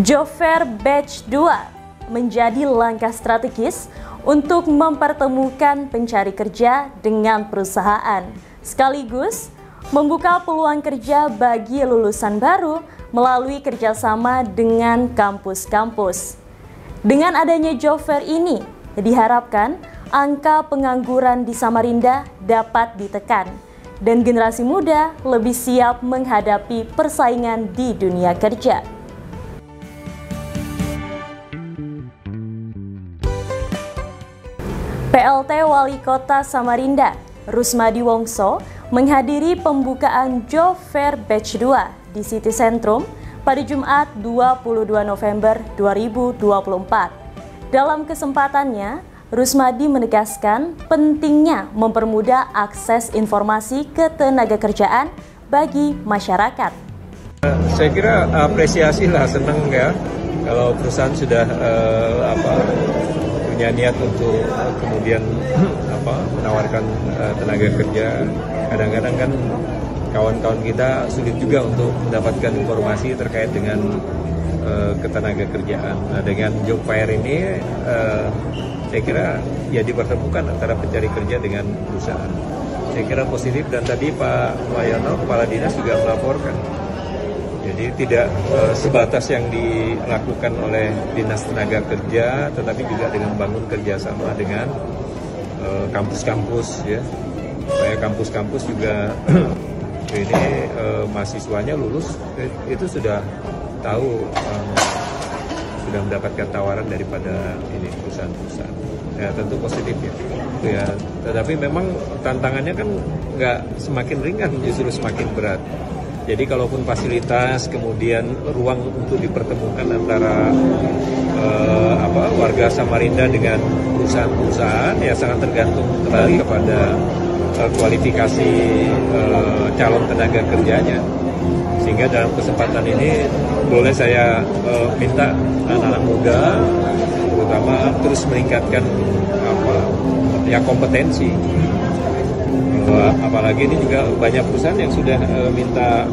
Job Fair Batch 2 menjadi langkah strategis untuk mempertemukan pencari kerja dengan perusahaan, sekaligus membuka peluang kerja bagi lulusan baru melalui kerjasama dengan kampus-kampus. Dengan adanya Job Fair ini, diharapkan angka pengangguran di Samarinda dapat ditekan dan generasi muda lebih siap menghadapi persaingan di dunia kerja. PLT Wali Kota Samarinda, Rusmadi Wongso, menghadiri pembukaan Job Fair Batch 2 di City Centrum pada Jumat 22 November 2024. Dalam kesempatannya, Rusmadi menegaskan pentingnya mempermudah akses informasi ketenagakerjaan bagi masyarakat. Saya kira apresiasi lah, senang ya kalau perusahaan sudah punya niat untuk kemudian menawarkan tenaga kerja. Kadang-kadang kan kawan-kawan kita sulit juga untuk mendapatkan informasi terkait dengan ketenaga kerjaan. Nah, dengan Job Fair ini saya kira ya dipertemukan antara pencari kerja dengan perusahaan. Saya kira positif, dan tadi Pak Wayono, Kepala Dinas, juga melaporkan. Jadi tidak sebatas yang dilakukan oleh Dinas Tenaga Kerja, tetapi juga dengan bangun kerjasama dengan kampus-kampus, ya, supaya kampus-kampus juga ini mahasiswanya lulus itu sudah tahu, sudah mendapatkan tawaran daripada ini perusahaan-perusahaan. Ya tentu positif ya. Tetapi memang tantangannya kan nggak semakin ringan, justru semakin berat. Jadi kalaupun fasilitas, kemudian ruang untuk dipertemukan antara warga Samarinda dengan perusahaan-perusahaan, ya sangat tergantung kembali kepada kualifikasi calon tenaga kerjanya. Sehingga dalam kesempatan ini boleh saya minta anak-anak muda, terutama terus meningkatkan kompetensi. Apalagi ini juga banyak perusahaan yang sudah minta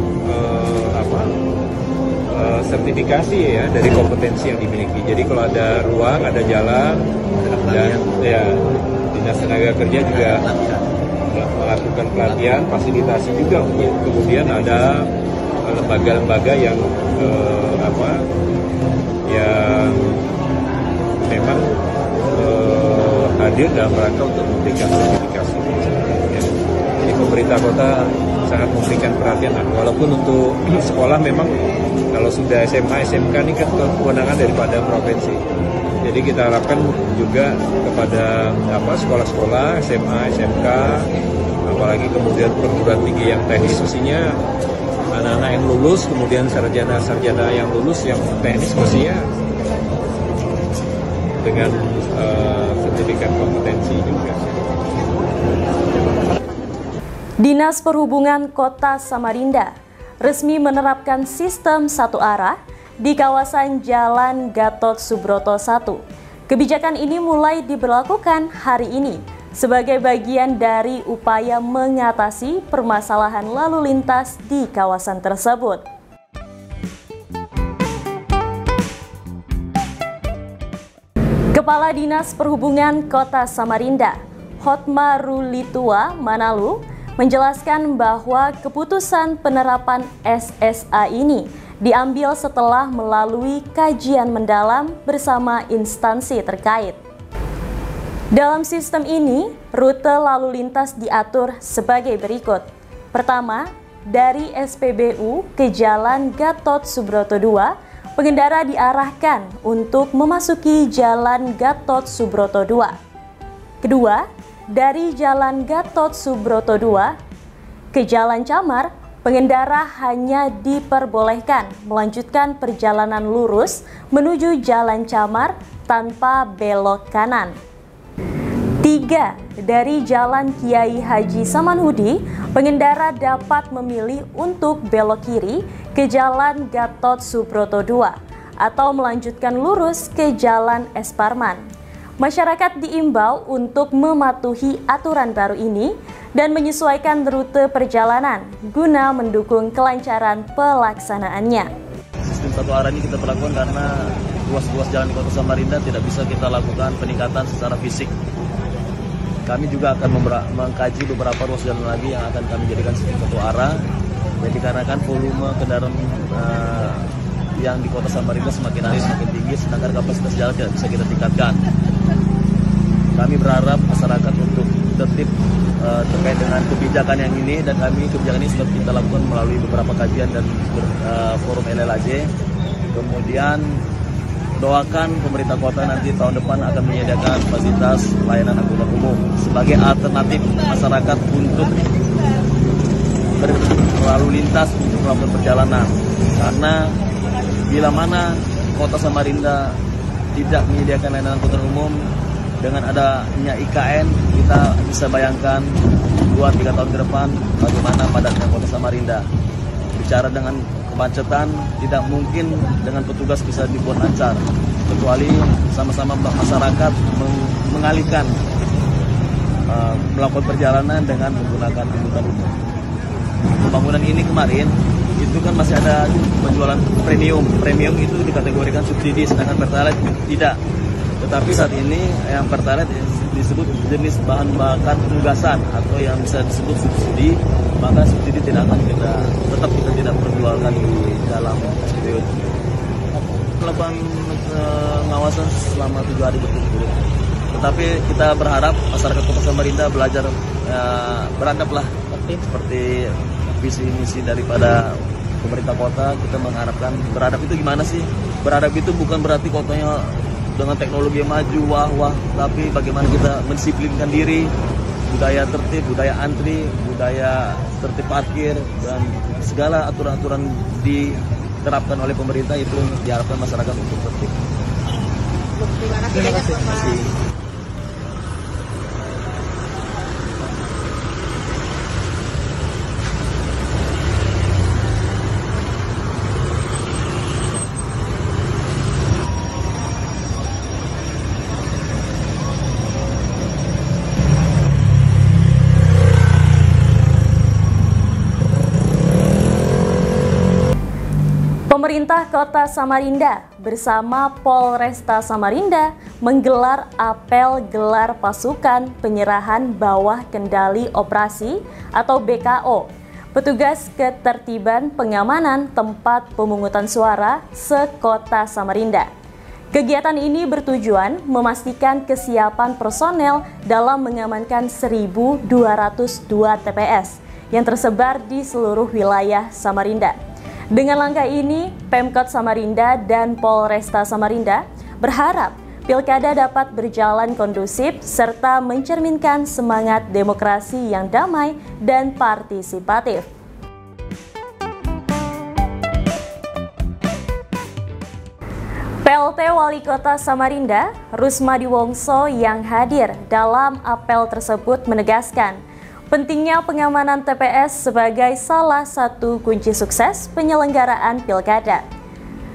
sertifikasi ya dari kompetensi yang dimiliki. Jadi kalau ada ruang, ada jalan, dan ya Dinas Tenaga Kerja juga melakukan pelatihan, fasilitasi juga untuk kemudian ada lembaga-lembaga yang yang memang hadir dalam rangka untuk memberikan sertifikasi. Jadi pemerintah kota sangat memberikan perhatian, walaupun untuk sekolah memang kalau sudah SMA, SMK ini kan kewenangan daripada provinsi. Jadi kita harapkan juga kepada sekolah-sekolah SMA, SMK, apalagi kemudian perguruan tinggi yang teknis, mestinya anak-anak yang lulus, kemudian sarjana-sarjana yang lulus yang teknis mestinya dengan sertifikat kompetensi juga. Dinas Perhubungan Kota Samarinda resmi menerapkan sistem satu arah di kawasan Jalan Gatot Subroto 1. Kebijakan ini mulai diberlakukan hari ini sebagai bagian dari upaya mengatasi permasalahan lalu lintas di kawasan tersebut. Kepala Dinas Perhubungan Kota Samarinda, Hotmarulitua Manalu, menjelaskan bahwa keputusan penerapan SSA ini diambil setelah melalui kajian mendalam bersama instansi terkait. Dalam sistem ini, rute lalu lintas diatur sebagai berikut. Pertama, dari SPBU ke Jalan Gatot Subroto 2, pengendara diarahkan untuk memasuki Jalan Gatot Subroto 2. Kedua, dari Jalan Gatot Subroto 2 ke Jalan Camar, pengendara hanya diperbolehkan melanjutkan perjalanan lurus menuju Jalan Camar tanpa belok kanan. 3. Dari Jalan Kiai Haji Samanhudi, pengendara dapat memilih untuk belok kiri ke Jalan Gatot Subroto 2 atau melanjutkan lurus ke Jalan Es Parman. Masyarakat diimbau untuk mematuhi aturan baru ini dan menyesuaikan rute perjalanan guna mendukung kelancaran pelaksanaannya. Sistem satu arah ini kita lakukan karena ruas-ruas jalan di Kota Samarinda tidak bisa kita lakukan peningkatan secara fisik. Kami juga akan mengkaji beberapa ruas jalan lagi yang akan kami jadikan satu arah. Jadi karena kan volume kendaraan yang di Kota Samarinda semakin hari semakin tinggi, sedangkan kapasitas jalan tidak bisa kita tingkatkan. Kami berharap masyarakat untuk tertib terkait dengan kebijakan yang ini, dan kebijakan ini sudah kita lakukan melalui beberapa kajian dan forum LLAJ. Kemudian doakan pemerintah kota nanti tahun depan akan menyediakan fasilitas layanan angkutan umum sebagai alternatif masyarakat untuk berlalu lintas untuk melakukan perjalanan. Karena bila mana Kota Samarinda tidak menyediakan layanan angkutan umum, dengan adanya IKN, kita bisa bayangkan 2-3 tahun ke depan bagaimana padatnya Kota Samarinda. Bicara dengan kemacetan, tidak mungkin dengan petugas bisa dibuat lancar, kecuali sama-sama masyarakat mengalihkan melakukan perjalanan dengan menggunakan angkutan umum. Pembangunan ini kemarin itu kan masih ada penjualan premium. Premium itu dikategorikan subsidi, sedangkan Pertalite tidak. Tetapi saat ini yang Pertalite disebut jenis bahan bakar penugasan atau yang bisa disebut subsidi, maka subsidi tidak akan kita tidak perjualkan di dalam SPBU. Melakukan pengawasan selama 7 hari berturut-turut. Tetapi kita berharap masyarakat Kota Samarinda belajar beradablah seperti visi misi daripada pemerintah kota. Kita mengharapkan beradab itu gimana sih? Beradab itu bukan berarti kotanya dengan teknologi yang maju, wah, tapi bagaimana kita mendisiplinkan diri, budaya tertib, budaya antri, budaya tertib parkir, dan segala aturan-aturan diterapkan oleh pemerintah itu diharapkan masyarakat untuk tertib. Terima kasih. Pemerintah Kota Samarinda bersama Polresta Samarinda menggelar apel gelar pasukan penyerahan bawah kendali operasi atau BKO, petugas ketertiban pengamanan tempat pemungutan suara se-Kota Samarinda. Kegiatan ini bertujuan memastikan kesiapan personel dalam mengamankan 1.202 TPS yang tersebar di seluruh wilayah Samarinda. Dengan langkah ini, Pemkot Samarinda dan Polresta Samarinda berharap pilkada dapat berjalan kondusif serta mencerminkan semangat demokrasi yang damai dan partisipatif. PLT Wali Kota Samarinda, Rusmadi Wongso yang hadir dalam apel tersebut menegaskan pentingnya pengamanan TPS sebagai salah satu kunci sukses penyelenggaraan pilkada.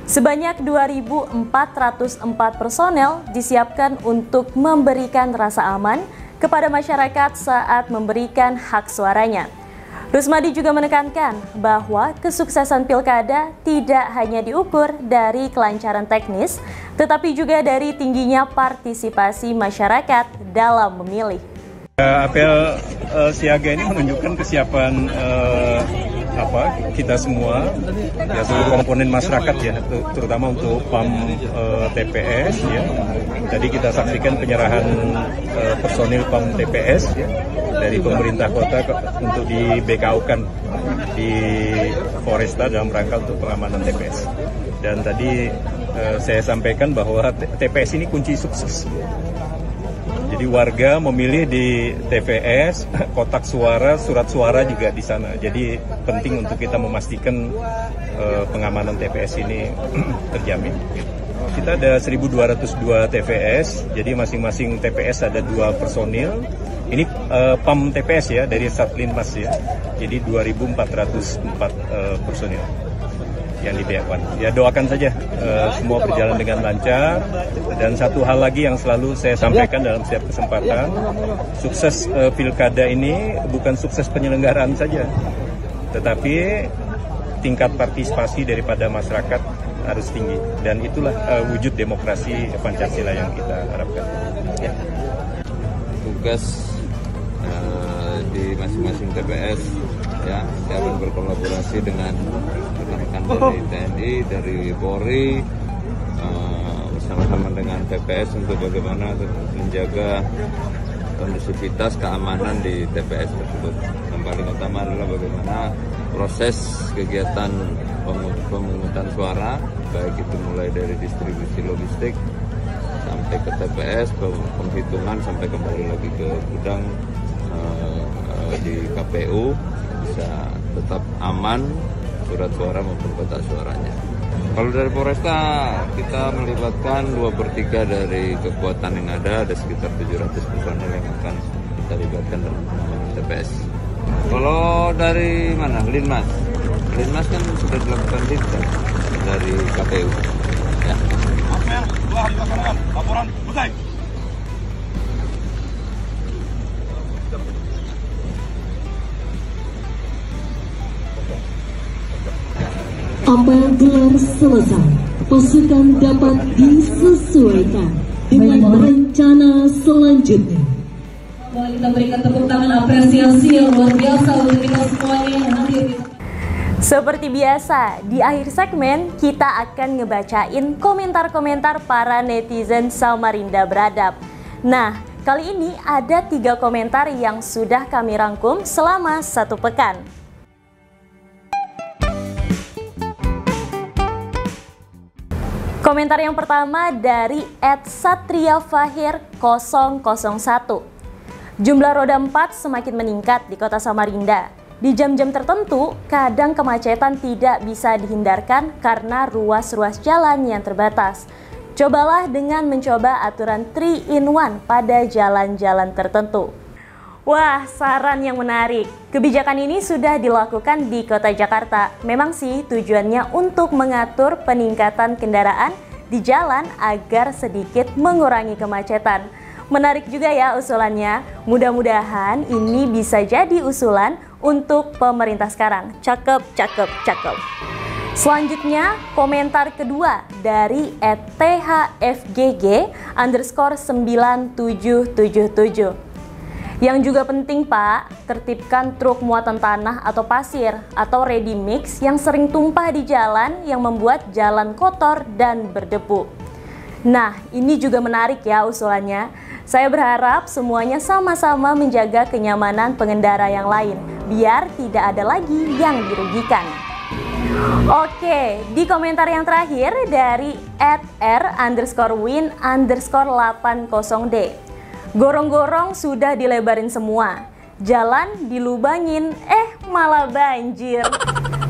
Sebanyak 2.404 personel disiapkan untuk memberikan rasa aman kepada masyarakat saat memberikan hak suaranya. Rusmadi juga menekankan bahwa kesuksesan pilkada tidak hanya diukur dari kelancaran teknis, tetapi juga dari tingginya partisipasi masyarakat dalam memilih. Apel siaga ini menunjukkan kesiapan kita semua, ya seluruh komponen masyarakat ya, terutama untuk PAM TPS ya. Tadi kita saksikan penyerahan personil PAM TPS ya dari pemerintah kota untuk di BKU-kan di Polresta dalam rangka untuk pengamanan TPS. Dan tadi saya sampaikan bahwa TPS ini kunci sukses. Jadi warga memilih di TPS, kotak suara, surat suara juga di sana. Jadi penting untuk kita memastikan pengamanan TPS ini terjamin. Kita ada 1.202 TPS, jadi masing-masing TPS ada 2 personil. Ini PAM TPS ya, dari Satlinmas ya. Jadi 2.404 personil yang dibiarkan. Ya doakan saja semua berjalan dengan lancar. Dan satu hal lagi yang selalu saya sampaikan dalam setiap kesempatan, sukses pilkada ini bukan sukses penyelenggaraan saja, tetapi tingkat partisipasi daripada masyarakat harus tinggi, dan itulah wujud demokrasi Pancasila yang kita harapkan. Ya. Tugas di masing-masing TPS ya, saya akan berkolaborasi dengan rekan-rekan dari TNI, dari Polri, bersama-sama dengan TPS untuk bagaimana menjaga kondusivitas keamanan di TPS tersebut. Yang paling utama adalah bagaimana proses kegiatan pemungutan suara, baik itu mulai dari distribusi logistik sampai ke TPS, penghitungan sampai kembali lagi ke gudang di KPU bisa tetap aman, surat suara maupun kotak suaranya. Kalau dari Polresta kita melibatkan 2/3 dari kekuatan yang ada sekitar 700 personel yang akan kita libatkan dalam pengamanan TPS. Kalau dari mana? Linmas kan sudah dilakukan diklat dari KPU. Ya. Laporan selesai. Apabila selesai, pasukan dapat disesuaikan dengan rencana selanjutnya. Boleh kita berikan tepuk tangan apresiasi yang luar biasa untuk kita semuanya yang hadir. Seperti biasa, di akhir segmen kita akan ngebacain komentar-komentar para netizen Samarinda Beradab. Nah, kali ini ada 3 komentar yang sudah kami rangkum selama 1 pekan. Komentar yang pertama dari @satriafahir001. Jumlah roda 4 semakin meningkat di kota Samarinda. Di jam-jam tertentu, kadang kemacetan tidak bisa dihindarkan karena ruas-ruas jalan yang terbatas. Cobalah dengan mencoba aturan 3-in-1 pada jalan-jalan tertentu. Wah, saran yang menarik. Kebijakan ini sudah dilakukan di kota Jakarta. Memang sih tujuannya untuk mengatur peningkatan kendaraan di jalan agar sedikit mengurangi kemacetan. Menarik juga ya usulannya. Mudah-mudahan ini bisa jadi usulan untuk pemerintah sekarang. Cakep, cakep, cakep. Selanjutnya, komentar kedua dari @thfgg_9777. Yang juga penting Pak, tertibkan truk muatan tanah atau pasir atau ready mix yang sering tumpah di jalan yang membuat jalan kotor dan berdebu. Nah, ini juga menarik ya usulannya. Saya berharap semuanya sama-sama menjaga kenyamanan pengendara yang lain, biar tidak ada lagi yang dirugikan. Oke, di komentar yang terakhir dari @r_win_80d. Gorong-gorong sudah dilebarin semua, jalan dilubangin, malah banjir.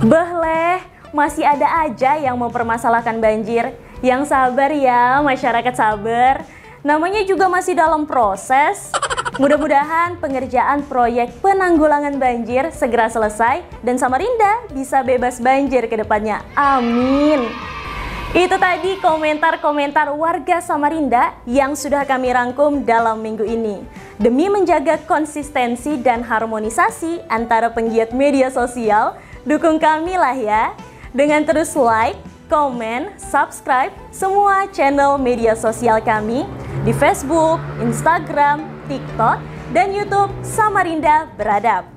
Behleh, masih ada aja yang mempermasalahkan banjir. Yang sabar ya, masyarakat sabar. Namanya juga masih dalam proses. Mudah-mudahan pengerjaan proyek penanggulangan banjir segera selesai dan Samarinda bisa bebas banjir ke depannya. Amin. Itu tadi komentar-komentar warga Samarinda yang sudah kami rangkum dalam minggu ini. Demi menjaga konsistensi dan harmonisasi antara penggiat media sosial, dukung kami lah ya. Dengan terus like, komen, subscribe semua channel media sosial kami di Facebook, Instagram, TikTok, dan YouTube Samarinda Beradab.